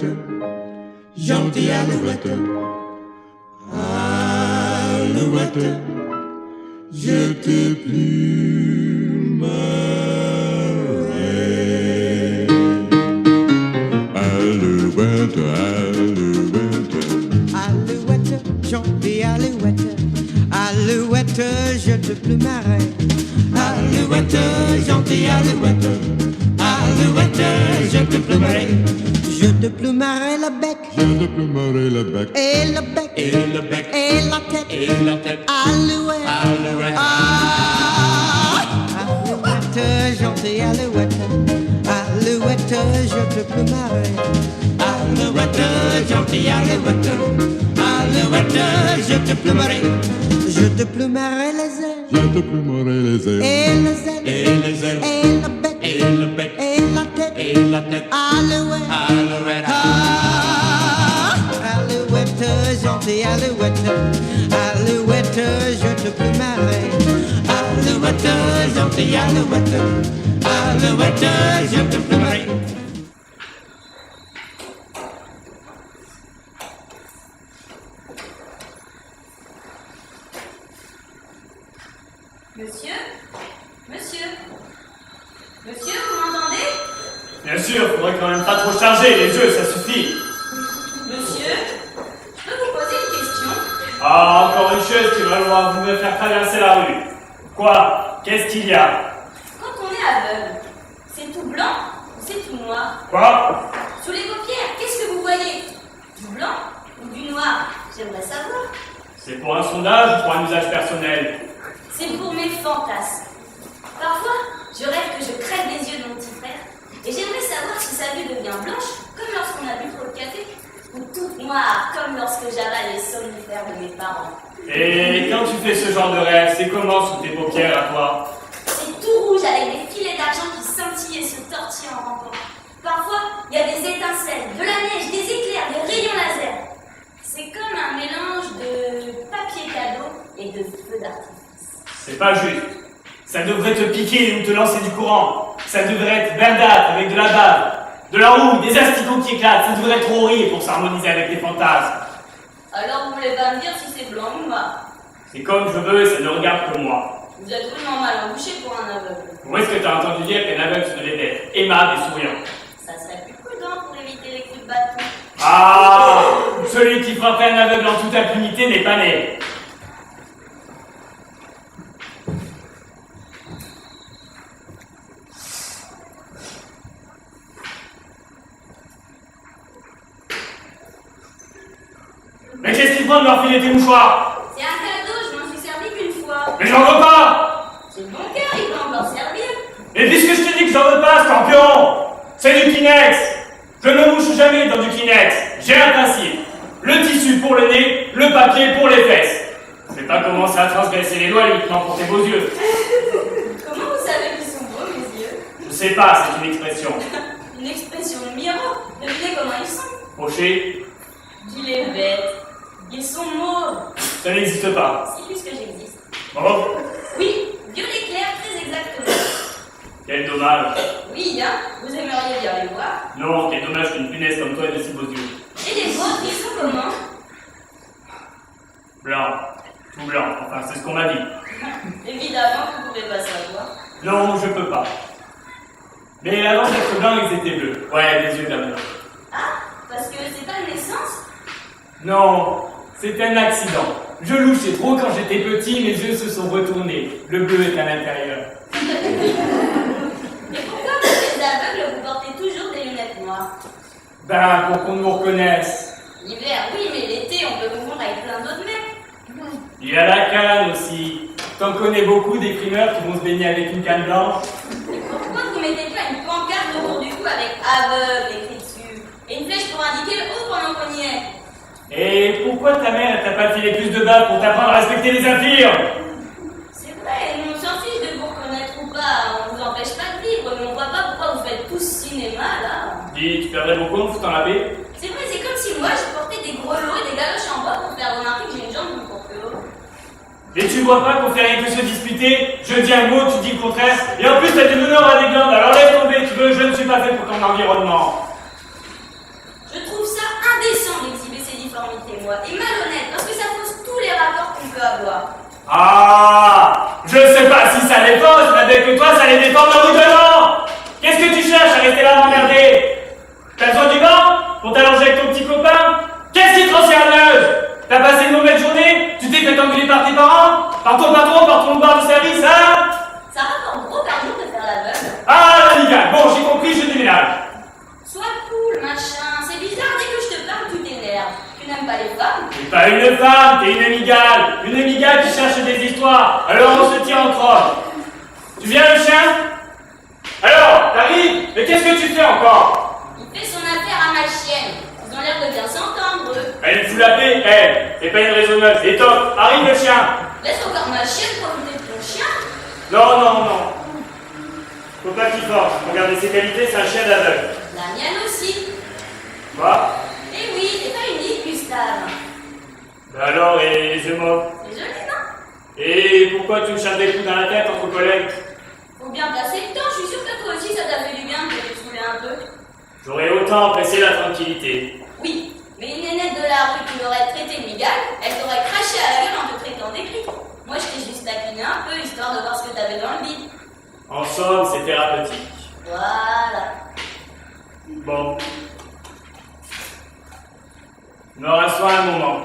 Alouette, gentille alouette, alouette, je te plumerai. Alouette, alouette, Alouette, gentille alouette, alouette, je te plumerai. alouette, gentille alouette, alouette, je te plumerai. Je te plumerai le bec, Je te plumerai le bec, et le bec, et le bec, et la tête, et la tête. alouette, Alouette, alouette, gentille alouette, alouette, je te plumerai. alouette, gentille alouette, alouette, je te plumerai. Je te plumerai les ailes, Je te plumerai les ailes, et les ailes, et les ailes, et le bec, et le bec, et la tête, et la tête. alouette, Alouette, alouette, gentille alouette, alouette, je te plumerai. alouette, gentille alouette, alouette, je te plumerai. Monsieur? Monsieur? Monsieur, vous m'entendez? Bien sûr, faudrait quand même pas trop charger les yeux, ça suffit. Monsieur? Je peux vous poser une question? Ah, encore une chose qui va vouloir vous me faire traverser la rue. Quoi? Qu'est-ce qu'il y a? Quand on est aveugle, c'est tout blanc ou c'est tout noir? Quoi? Sous les paupières, qu'est-ce que vous voyez? Du blanc ou du noir? J'aimerais savoir. C'est pour un sondage ou pour un usage personnel? C'est pour mes fantasmes. Parfois, je rêve que je crève les yeux de mon petit frère et j'aimerais savoir si sa vue devient blanche, comme lorsqu'on a bu trop de café, ou toute noire, comme lorsque j'avale les somnifères de mes parents. Et quand tu fais ce genre de rêve, c'est comment sous tes paupières à toi? C'est tout rouge avec des filets d'argent qui scintillent et se tortillent en rampant. Parfois, il y a des étincelles, de la neige, des éclairs, des rayons laser. C'est comme un mélange de papier cadeau et de feu d'artifice. C'est pas juste. Ça devrait te piquer ou te lancer du courant. Ça devrait être verdâtre avec de la bave, de la rouille, des asticots qui éclatent. Ça devrait être horrible pour s'harmoniser avec les fantasmes. Alors vous voulez pas me dire si c'est blanc ou noir? C'est comme je veux et ça ne regarde que moi. Vous êtes vraiment mal embouché pour un aveugle. Où est-ce que tu as entendu dire qu'un aveugle se devait être aimable et souriant? Ça serait plus prudent pour éviter les coups de bâton. Ah! Celui qui frapperait un aveugle en toute impunité n'est pas né. Mais qu'est-ce qu'il prend de leur filer tes mouchoirs? C'est un cadeau, je m'en suis servi qu'une fois. Mais j'en veux pas! C'est bon cœur, il peut encore servir. Et puisque je te dis que j'en veux pas, Scorpion, c'est du Kleenex. Je ne mouche jamais dans du Kleenex. J'ai un principe. Le tissu pour le nez, le papier pour les fesses. Je vais pas commencer à transgresser les lois uniquement pour tes beaux yeux. Comment vous savez qu'ils sont beaux, mes yeux? Je sais pas, c'est une expression. Une expression de miroir. Devinez comment ils sont. Rocher, Dis les bêtes. Ils sont mauves. ça n'existe pas. Si, puisque j'existe. Bon, Oui, violet clair, très exactement. quel dommage. Oui, hein, vous aimeriez bien les voir. Non, quel dommage qu'une punaise comme toi ait de si beaux yeux. Et les vôtres, ils sont comment? Blanc, tout blanc, enfin c'est ce qu'on m'a dit. Évidemment, vous ne pouvez pas savoir. Non, je peux pas. Mais avant d'être blanc, ils étaient bleus. Ouais, des yeux d'amour. Ah, parce que c'est pas une naissance? Non, c'est un accident. Je louchais trop quand j'étais petit, mes yeux se sont retournés. Le bleu est à l'intérieur. Et pourquoi vous êtes aveugle, vous portez toujours des lunettes noires? Ben, pour qu'on nous reconnaisse. L'hiver, oui, mais l'été, on peut confondre avec plein d'autres mecs. Il y a la canne aussi. T'en connais beaucoup des primeurs qui vont se baigner avec une canne blanche. Et pourquoi vous mettez pas une pancarte autour du cou avec aveugle écrit dessus? Et une flèche pour indiquer le haut pendant qu'on y est? Et pourquoi ta mère t'a pas filé plus de bas pour t'apprendre à respecter les infirmes? C'est vrai, nous on s'en fiche de vous reconnaître ou pas, on vous empêche pas de vivre, mais on voit pas pourquoi vous faites tout ce cinéma là. Dis, tu perdrais beaucoup en foutant la paix? C'est vrai, c'est comme si moi je portais des grelots et des galoches en bois pour faire remarquer que j'ai une jambe plus courte que l'autre. Et tu vois pas qu'on fait rien que se disputer? Je dis un mot, tu dis le contraire, et en plus t'as des honneurs à des glandes, alors laisse tomber, tu veux, je ne suis pas fait pour ton environnement. Je trouve excusez-moi, et malhonnête, parce que ça fausse tous les rapports qu'on peut avoir. Ah, je sais pas si ça les fausse, mais avec toi, ça les défend dans bout devant. Qu'est-ce que tu cherches à rester là à m'emmerder? T'as besoin du banc pour t'allonger avec ton petit copain? Qu'est-ce qui te rend sérieuse? T'as passé une mauvaise journée? Tu t'es fait engueuler par tes parents? Par ton patron, par ton bar de service, hein? Ça rapporte gros pardon de faire la veuve. Ah, l'amical, bon, j'ai compris, je déménage. Sois cool, machin. C'est bizarre, dès que je te parle, tu t'énerves. Tu n'aimes pas les femmes? T'es pas une femme, t'es une amigale qui cherche des histoires, alors on se tire en croche. Tu viens le chien? Alors, t'arrives? Mais qu'est-ce que tu fais encore? Il fait son affaire à ma chienne. Ils ont l'air de bien s'entendre, eux. Elle fout la paix, elle. C'est pas une raisonneuse. Et top, arrive le chien. Laisse encore ma chienne profiter de ton chien. Non, non, non. Faut pas qu'il force. Regardez ses qualités, c'est un chien d'aveugle. La mienne aussi. Quoi? Eh oui, t'es pas unique, Gustave. Ben alors, et les mots? C'est joli, non? Et pourquoi tu me cherches des coups dans la tête entre collègues? Faut bien passer le temps, je suis sûre que toi aussi ça t'a fait du bien de te saouler un peu. J'aurais autant apprécié la tranquillité. Oui, mais une nénette de la rue qui m'aurait traité de migale, elle t'aurait craché à la gueule en te traitant d'écrit. Moi je t'ai juste taquiné un peu, histoire de voir ce que t'avais dans le bide. En somme, c'est thérapeutique. Voilà. Bon. Me rassois un moment.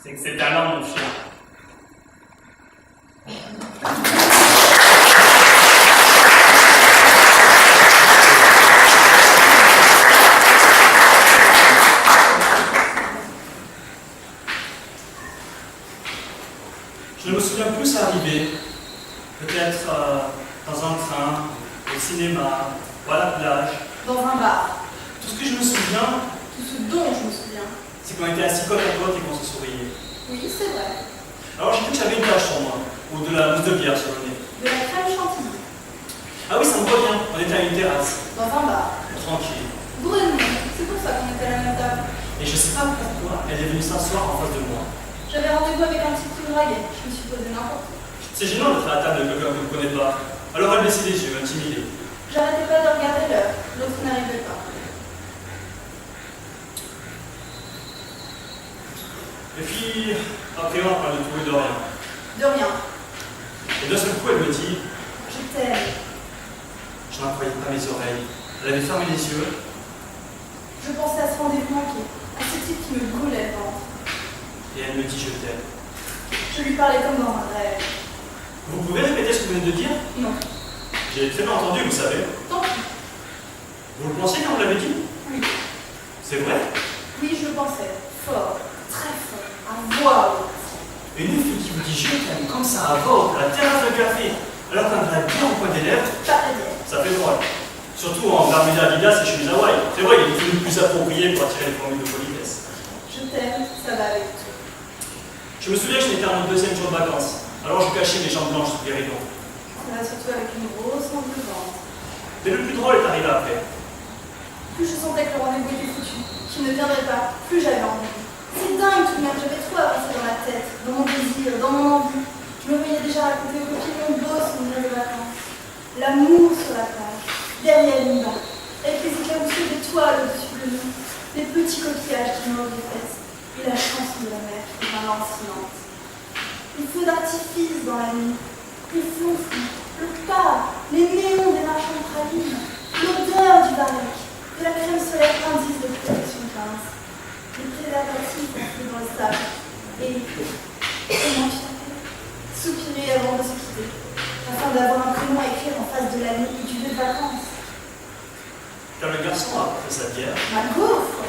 C'est que c'est un homme, mon chien. Je ne me souviens plus ça arriver. Peut-être dans un train, au cinéma, ou à la plage. Dans un bar. Tout ce que je me souviens, Tout ce dont je me souviens. c'est qu'on était assis côte à côte et qu'on se souriait. Oui, c'est vrai. Alors j'ai cru que j'avais une tache sur moi, ou de la mousse de bière sur le nez. De la crème chantilly. Ah oui, ça me revient, on était à une terrasse, Dans un bar. tranquille. Bruno, c'est pour ça qu'on était à la même table. Et je sais pas pourquoi, elle est venue s'asseoir en face de moi. J'avais rendez-vous avec un petit coup de draguet. Je me suis posé n'importe où. C'est gênant d'être à la table de quelqu'un que vous ne connaissez pas. Alors elle baissait les yeux, intimidée. J'arrêtais pas de regarder l'heure. L'autre n'arrivait pas. Et puis, après on parle de tout et de rien. De rien. Et d'un seul coup, elle me dit, Je t'aime. je n'en croyais pas mes oreilles. Elle avait fermé les yeux. Je pensais à ce rendez-vous manqué. À ce type qui me brûlait le ventre. Et elle me dit je t'aime. Je lui parlais comme dans un rêve. Vous pouvez répéter ce que vous venez de dire? Non. J'ai très bien entendu, vous savez. Tant pis. Vous le pensiez quand vous l'avez dit? Oui. C'est vrai? Oui, je le pensais. Fort. Très fort. À voix haute. Une fille qui vous dit je t'aime comme ça à voix haute, à la terrasse de café, alors qu'un vrai bien au coin des lèvres, Pas à dire. ça fait drôle. Surtout en Bermuda Adidas et chemise Hawaï. C'est vrai, il est une plus approprié pour attirer les formules de politesse. Je t'aime, ça va avec tout. Je me souviens que j'étais à mon deuxième jour de vacances. Alors je cachais mes jambes blanches sous les rideaux. Ça va surtout avec une grosse manque de ventre. Mais le plus drôle est arrivé après. Plus je sentais que le rendez-vous était foutu, qu'il ne viendrait pas, plus j'avais envie. C'est dingue tout de même, j'avais trop avancé dans ma tête, dans mon désir, dans mon envie. Je me voyais déjà raconter aux copines mon beau souvenir de vacances. L'amour sur la plage, derrière une barre, avec les éclaboussures d'étoiles au-dessus de nous, les petits coquillages qui mordent les fesses, et la chanson de la mer qui devint lancinante. Les feux d'artifice dans la nuit, les flonflons, le pas, les néons des marchands de pralines, l'odeur du barec, de la crème solaire indice de protection 15, les préservatifs enfouis dans le sable, et comment chanter, soupirer avant de se quitter, afin d'avoir un prénom à écrire en face de l'année et du lieu de vacances. Car le garçon a apporté sa bière. Ma gaufre,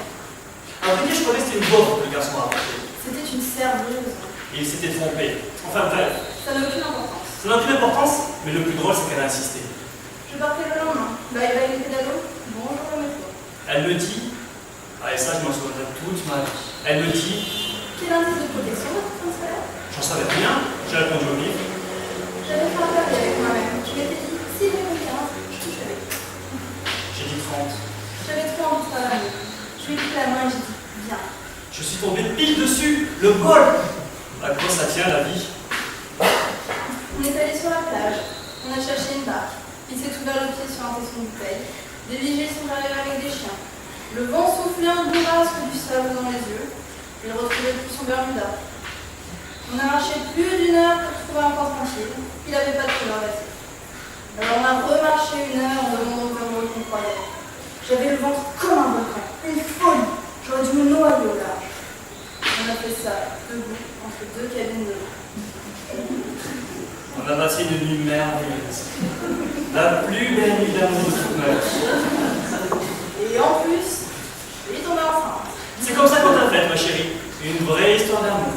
À vrai dire, je croyais que c'était une gaufre que le garçon a apporté. c'était une serveuse. Et il s'était trompé. Enfin bref, Ça n'a aucune importance. ça n'a aucune importance, mais le plus drôle c'est qu'elle a insisté. Je partais le lendemain. Bye bye les pédalos. Bonjour le métro. Elle me dit, ah et ça je m'en souviendrai toute ma vie, elle me dit, Quel indice de protection votre crème solaire? j'en savais rien, j'ai répondu au vif. J'avais fait un pari avec moi-même. Je m'étais dit, si j'ai mis 15, je touche avec. J'ai dit 30. J'avais trop envie de faire l'amour. Je lui ai pris la main et j'ai dit, viens. Je suis tombé pile dessus, le bol. À quoi ça tient la vie? On est allé sur la plage. On a cherché une barque. Il s'est ouvert le pied sur un tesson de bouteille. Des vigiles sont arrivés avec des chiens. Le vent soufflait un bourrasque du sable dans les yeux. Il retrouvait plus son Bermuda. On a marché plus d'1 heure pour trouver un coin tranquille. Il n'avait pas de préservatif. Alors on a remarché 1 heure en demandant vraiment où on croyait. J'avais le ventre comme un volcan, une folie. J'aurais dû me noyer au large. On a fait ça debout entre 2 cabines de l'eau. On a passé une nuit merveilleuse. La plus belle nuit d'amour de toute ma vie. Et en plus, je suis tombée enceinte. C'est comme ça qu'on t'a fait, ma chérie. Une vraie histoire d'amour.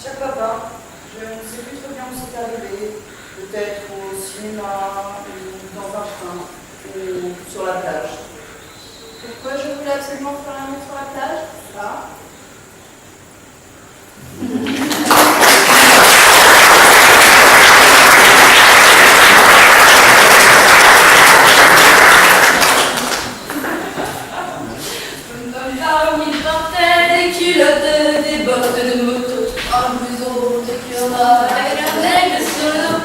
Cher papa, je ne sais plus trop bien où c'est arrivé. Peut-être au cinéma, ou dans un train, ou sur la plage. Pourquoi je voulais absolument faire l'amour sur la plage? Ça. Parmi le portail, des culottes, des bottes de moto, un blouson de cuirasse avec un aigle sur le dos.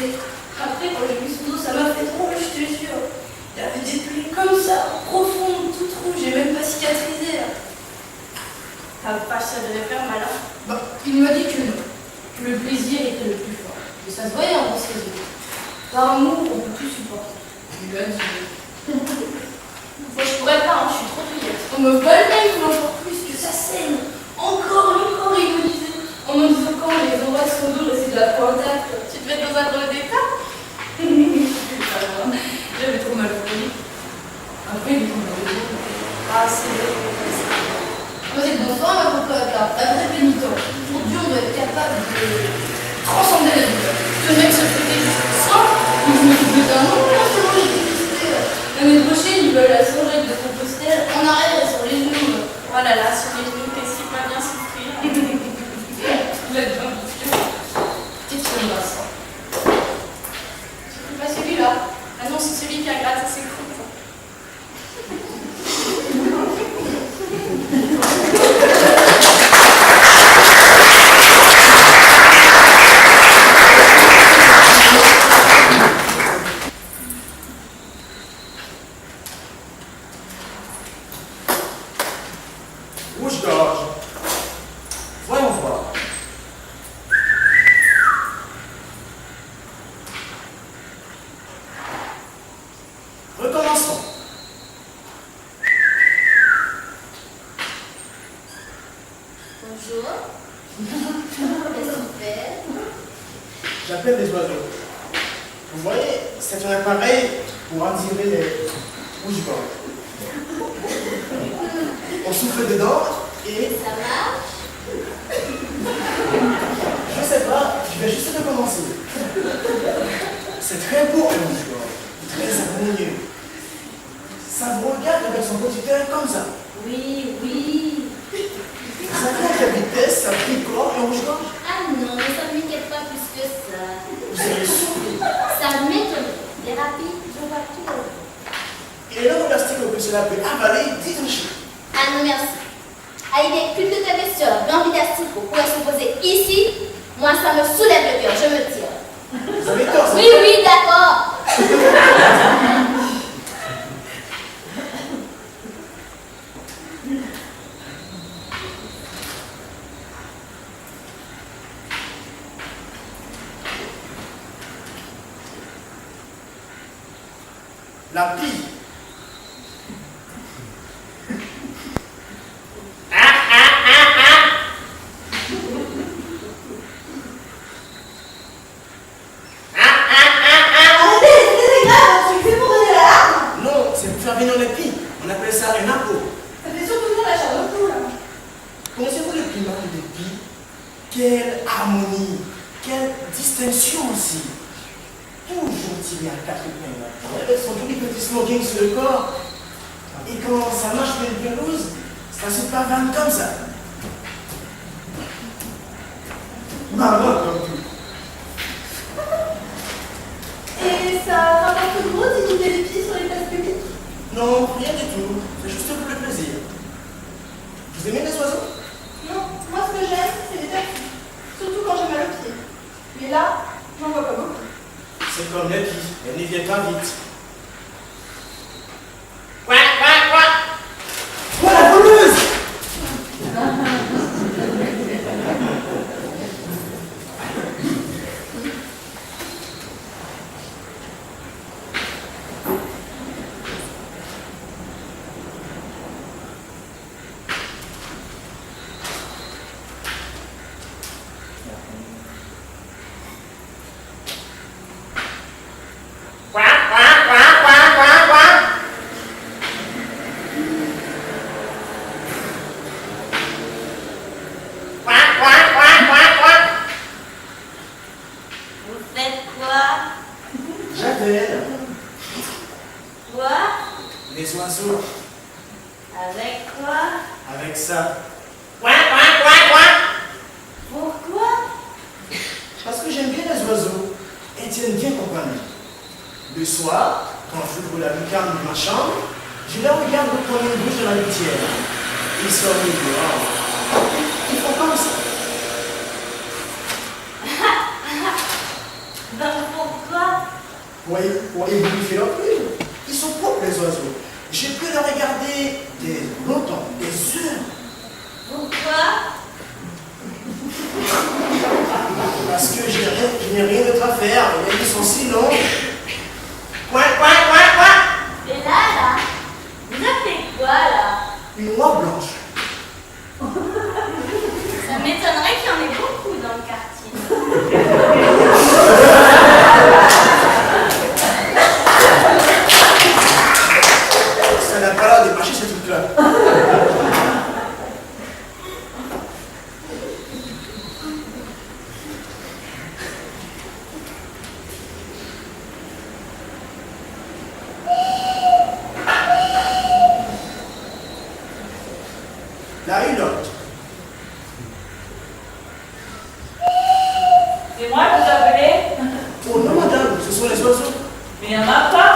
Et après, quand j'ai vu son dos, ça m'a fait trop, je te jure. Il y avait des plis comme ça, profondes, toutes rouges, j'ai même pas cicatrisé. Ah, pas ça devait faire mal. Bon, il m'a dit que non, que le plaisir était le plus fort. Et ça se voyait dans ses yeux. Par amour, on peut tout supporter. Il lui a dit. Moi, je pourrais pas, hein, je suis trop touillette. On me vole même encore plus, que ça saigne. Encore, il me disait. En me disant quand les endroits sont durs et c'est de la pointate, tu te mets dans un drôle d'état. J'avais trop mal au lit. Après, il est tombé dans le dos. Ah, c'est vrai. Vous êtes bonsoir, ma cocotte, là. La vraie pénitente. Aujourd'hui, on doit être capable de transcender la douleur. Ce mec se foutait juste ça. Il me dit d'un nom, là, c'est moi, j'ai détesté. L'année prochaine, ils veulent la Saint-Jacques de Compostelle en arrière et sur les genoux. Oh là là, sur les genoux, t'es si pas bien souffrir. Vous êtes bien vicieux. Petite embrasse. C'est pas celui-là. Ah non, c'est celui qui a gratté ses croûtes. Rouge-gorge. Voyons voir. Recommençons. Bonjour. Qu'est-ce qu'on fait? J'appelle les oiseaux. Vous voyez, c'est un appareil pour attirer les rouges-gorges. On souffle dedans et Ça marche? je sais pas, je vais juste recommencer. C'est très beau un rouge-gorge, très harmonieux. Ça vous regarde avec son petit air comme ça. Oui, oui. Ça compte la vitesse, ça picore et un rouge-gorge. Ah non, mais ça ne m'inquiète pas plus que ça. Vous allez souffler. Ça m'étonne. Les rapides, je vois tout. Et le plastique que cela peut avaler, détacher. Ah non, merci. Avec des cultes de ta question, l'envie d'asticot pourrait se poser ici. Moi, ça me soulève le cœur, je me tire. Vous avez tort, ça. Oui, oui, d'accord. La pie. Non, c'est pour faire venir les pies. On appelle ça un apôt. Ça fait surtout bien la chair de poule. Connaissez-vous le climat des pies? Quelle harmonie, quelle distinction aussi. Toujours tiré à 4 coins. Avec son joli petit smoking sur le corps. Et quand ça marche bien pelouse, ça se pavane comme ça. Marrant comme tout. Et ça rapporte peu gros d'imiter les filles sur les places publiques? Non, rien du tout. C'est juste pour le plaisir. Vous aimez les oiseaux? Non, moi ce que j'aime, c'est les tapis. Surtout quand j'ai mal aux pieds. Mais là, j'en vois pas beaucoup. C'est comme les filles, elles n'y viennent pas vite. Quoi, la voleuse? Vous faites quoi? J'appelle Quoi? les oiseaux Avec quoi? avec ça. Pourquoi? Parce que j'aime bien les oiseaux et tiennent bien compagnie. Le soir, quand j'ouvre la lucarne de ma chambre, je les regarde prendre une bouche dans la litière. Ils sont dehors. Ils font comme ça. Ben pourquoi? Voyez-vous bouffer leur plume? Ils sont propres les oiseaux. Je peux les regarder longtemps, des heures. Pourquoi? Parce que je n'ai rien d'autre à faire. Ils sont si longs. Et là, vous avez fait quoi là? Une noix blanche. Ça m'étonnerait qu'il y en ait beaucoup dans le quartier. Ça n'a pas l'air de marcher ce truc-là. La hulotte. C'est moi que vous appelez? Oh non, madame, ce sont les oiseaux. Mais il n'y en a pas.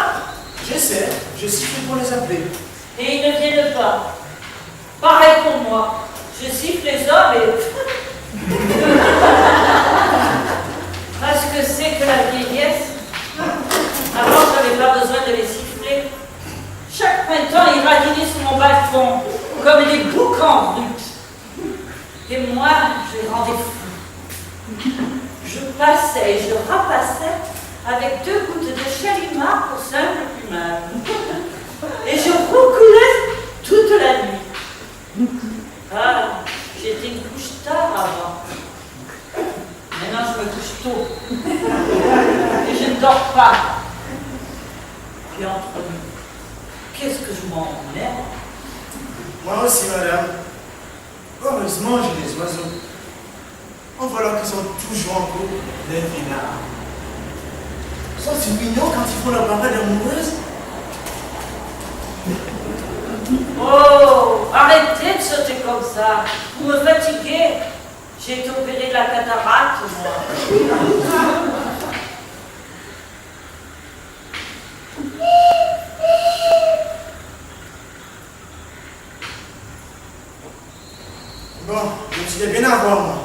Je sais, je siffle pour les appeler. Et ils ne viennent pas. Pareil pour moi. Je siffle les hommes et... Parce que c'est que la vieillesse. Avant, je n'avais pas besoin de les siffler. Chaque printemps, ils radinaient sur mon balcon, comme des boucans brutes. Et moi, je les rendais fous. Je passais et je rapassais avec 2 gouttes de chalumeau pour simple plumage. Et je roucoulais toute la nuit. Ah, j'étais une couche tard avant. Maintenant, je me couche tôt. Et je ne dors pas. Puis entre nous, qu'est-ce que je m'emmerde? Moi aussi, madame. Heureusement, j'ai des oiseaux. En voilà qu'ils sont toujours en cours, les vinards. Ils sont si mignons quand ils font leur parade amoureuse. Oh, arrêtez de sauter comme ça. Vous me fatiguez. J'ai été opérée de la cataracte, moi. Bon, je me suis bien à voir, moi.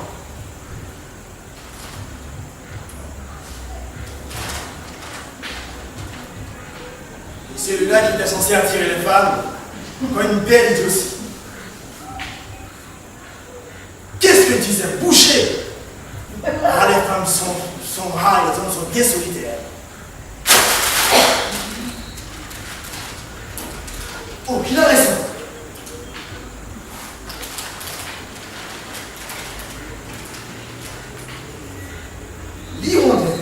Et celui-là qui était censé attirer les femmes, encore une belle idiotie. Qu'est-ce que disait Boucher? Ah, les femmes sont rares, les hommes sont bien solitaires. Oh, il a raison. L'hirondelle.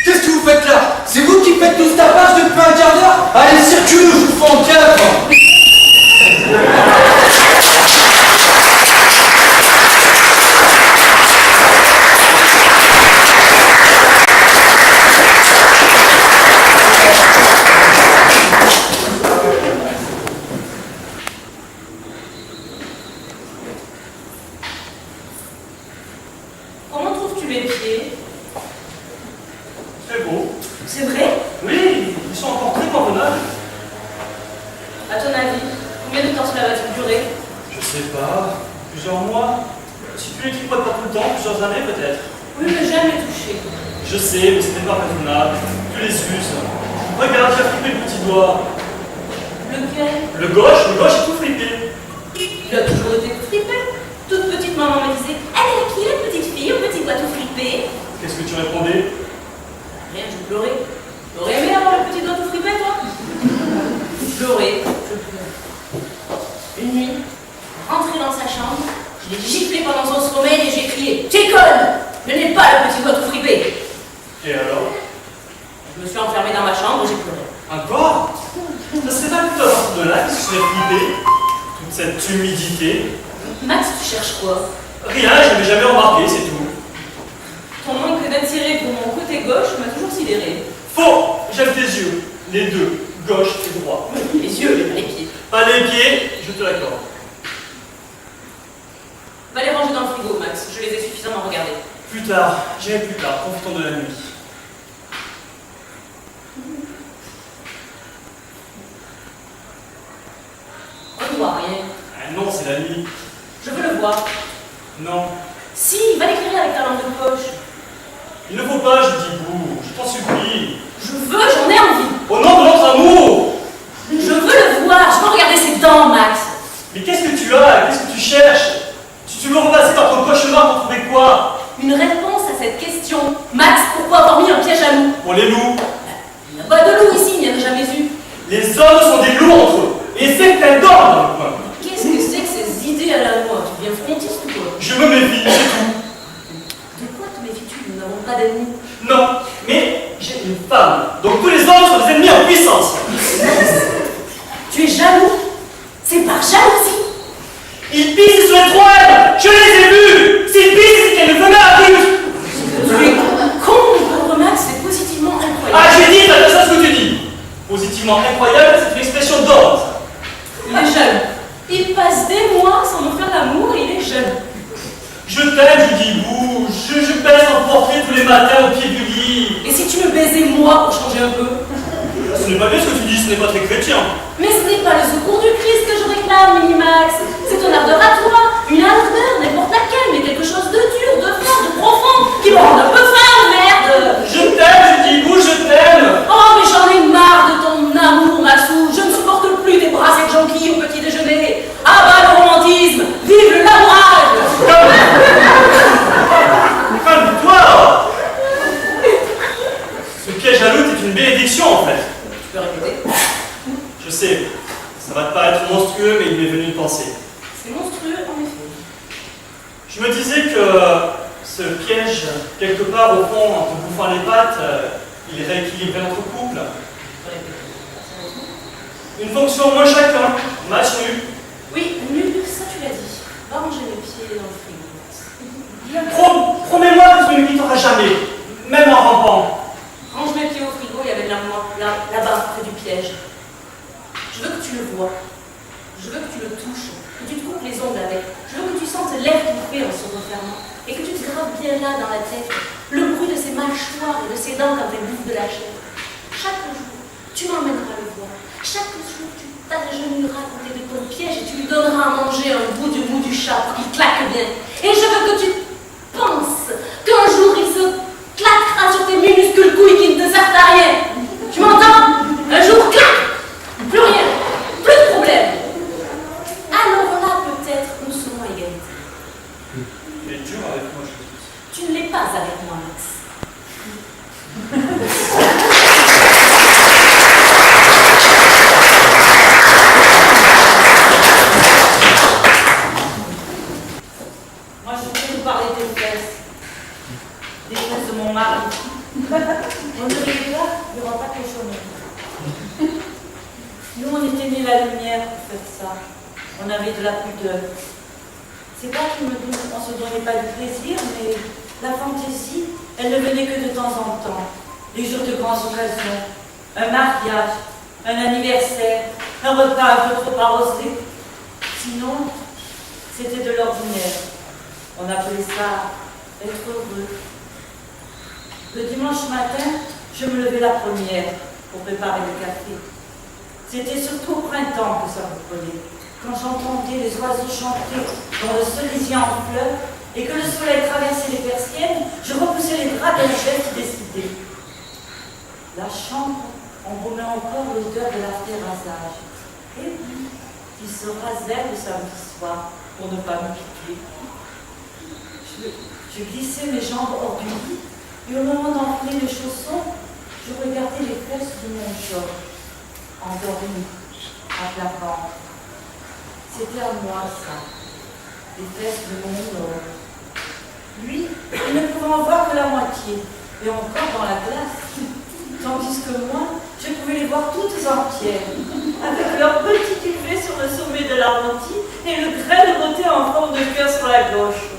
Qu'est-ce que vous faites là? C'est vous qui faites tout ce tapage depuis un quart d'heure? Allez, circulez, je vous fais en quatre. Comment trouves-tu mes pieds? C'est vrai? Oui, ils sont encore très convenables. À ton avis, combien de temps cela va-t-il durer? Je sais pas, plusieurs mois. Si tu les tripotes pas tout le temps, plusieurs années peut-être. Oui, mais jamais touché. Je sais, mais ce n'est pas raisonnable. Tu les uses. Regarde, tu as flippé le petit doigt. Lequel? Le gauche est tout flippé. Il a toujours été flippé. Toute petite maman me disait, elle est qui la petite fille au petit doigt tout flippé? Qu'est-ce que tu répondais? Rien, je pleurais. T'aurais aimé avoir le petit doigt tout flippé, toi? Je pleurais. Une nuit, rentré dans sa chambre, je l'ai giflé pendant son sommeil et j'ai crié, t'es conne! Je n'ai pas le petit doigt tout flippé. Et alors? Je me suis enfermée dans ma chambre et j'ai pleuré. Encore? Ça serait pas plutôt à partir de là que je serais flippé? Toute cette humidité? Max, tu cherches quoi? Rien, je l'avais jamais remarqué, c'est tout. Ton manque d'intérêt pour mon côté gauche m'a toujours sidéré. Faux! J'aime tes yeux. Les deux, gauche et droit. Les yeux, mais pas les pieds. Pas les pieds, je te l'accorde. Va les ranger dans le frigo, Max. Je les ai suffisamment regardés. Plus tard, j'irai plus tard, profitons de la nuit. On ne voit rien. Ah non, c'est la nuit. Je veux le voir. Non. Si, va l'éclairer avec ta lampe de poche. Il ne faut pas, je dis bouh, je t'en supplie. Je veux, j'en ai envie. Au nom de notre amour! Je veux le voir, je veux regarder ses dents, Max. Mais qu'est-ce que tu as? Qu'est-ce que tu cherches? Tu veux repasser par ton cauchemar pour trouver quoi? Une réponse à cette question. Max, pourquoi avoir mis un piège à loup? Pour les loups. Il n'y a pas de loup ici, il n'y en a jamais eu. Les hommes sont des loups entre eux. Et c'est plein d'hommes dans le coin. Qu'est-ce que c'est que ces idées à la moi? Tu deviens frontiste ou quoi? Je me méfie, c'est tout. De quoi te méfies-tu? Nous n'avons pas d'ennemis. Non, mais j'ai une femme. Donc tous les hommes sont des ennemis en puissance. Tu es jaloux? C'est par jalousie? Ils pissent sur les toiles. Je les ai vus. S'ils pissent, c'est qu'elles ne venaient à but. Tu es con, pauvre Max, c'est positivement incroyable. Ah, j'ai dit, c'est ça ce que tu dis. Positivement incroyable, c'est une expression d'homme, ça. Il est jeune. Il passe des mois sans me faire l'amour et il est jeune. Je t'aime, je dis bouge. Je baisse ton portrait tous les matins au pied du lit. Et si tu me baisais moi pour changer un peu? Ce n'est pas bien ce que tu dis, ce n'est pas très chrétien. Mais ce n'est pas le secours du Christ que je réclame, Minimax. C'est ton ardeur à toi, une ardeur, n'importe laquelle, mais quelque chose de dur, de fort, de profond, qui me rend un peu faim, merde. Je t'aime, je dis bouge, je t'aime. Oh, mais j'en ai marre de ton amour, Maxou. Je ne supporte plus tes bras et jonquilles au petit déjeuner. Ah bah le romantisme, vive l'amourage. Calme-toi. Ce piège à l'autre est une bénédiction en fait. Tu peux répéter? Je sais, ça va te paraître monstrueux, mais il m'est venu une pensée. C'est monstrueux, en effet. Je me disais que ce piège, quelque part au fond, en te bouffant les pattes, il rééquilibrait notre couple. Tu peux répéter. Une fonction moins chacun, match nu. Oui, nul, ça tu l'as dit. Va ranger les pieds dans le frigo, Max. Promets-moi que tu ne me quitteras jamais, même en rampant. Range mes pieds au frigo, il y avait de l'amour là-bas, près du piège. Je veux que tu le vois. Je veux que tu le touches, que tu te coupes les ongles avec. Je veux que tu sentes l'air qu'il fait en se refermant. Et que tu te graves bien là dans la tête le bruit de ses mâchoires et de ses dents quand elles bouffent de la chair. Chaque jour, tu m'emmèneras le voir. Chaque jour, tu t'agenouilleras à côté de ton piège et tu lui donneras à manger un bout du mou du chat pour qu'il claque bien. Et je veux que tu penses qu'un jour il se claquera sur tes minuscules couilles qui ne te servent à rien. Tu m'entends? Un jour, clac! Plus rien, plus de problème. Alors là, peut-être, nous serons à égalité. Il est dur avec moi, je Tu ne l'es pas avec moi, Max. Moi, je voulais vous parler des fesses. Des fesses de mon mari. On ne rigole pas, il n'y aura pas que les chômeurs. Nous, on était nés la lumière pour faire ça. On avait de la pudeur. C'est pas qu'on ne se donnait pas du plaisir, mais la fantaisie, elle ne venait que de temps en temps. Les jours de grandes occasions, un mariage, un anniversaire, un repas un peu trop arrosé. Sinon, c'était de l'ordinaire. On appelait ça être heureux. Le dimanche matin, je me levais la première pour préparer le café. C'était surtout au printemps que ça me prenait, quand j'entendais les oiseaux chanter dans le cerisier en fleurs et que le soleil traversait les persiennes, je repoussais les draps d'un geste décidé. La chambre embaumait encore l'odeur de la terrassage. Et puis, il se rasait le samedi soir pour ne pas me piquer. Je glissais mes jambes hors du lit et au moment d'enfiler les chaussons, je regardais les fesses de mon short, endormi, à plat ventre. C'était à moi, ça, les fesses de mon homme. Lui, il ne pouvait en voir que la moitié, et encore dans la glace. Tandis que moi, je pouvais les voir toutes entières, avec leur petit duvet sur le sommet de la rôtie et le grain de beauté en forme de cœur sur la gauche.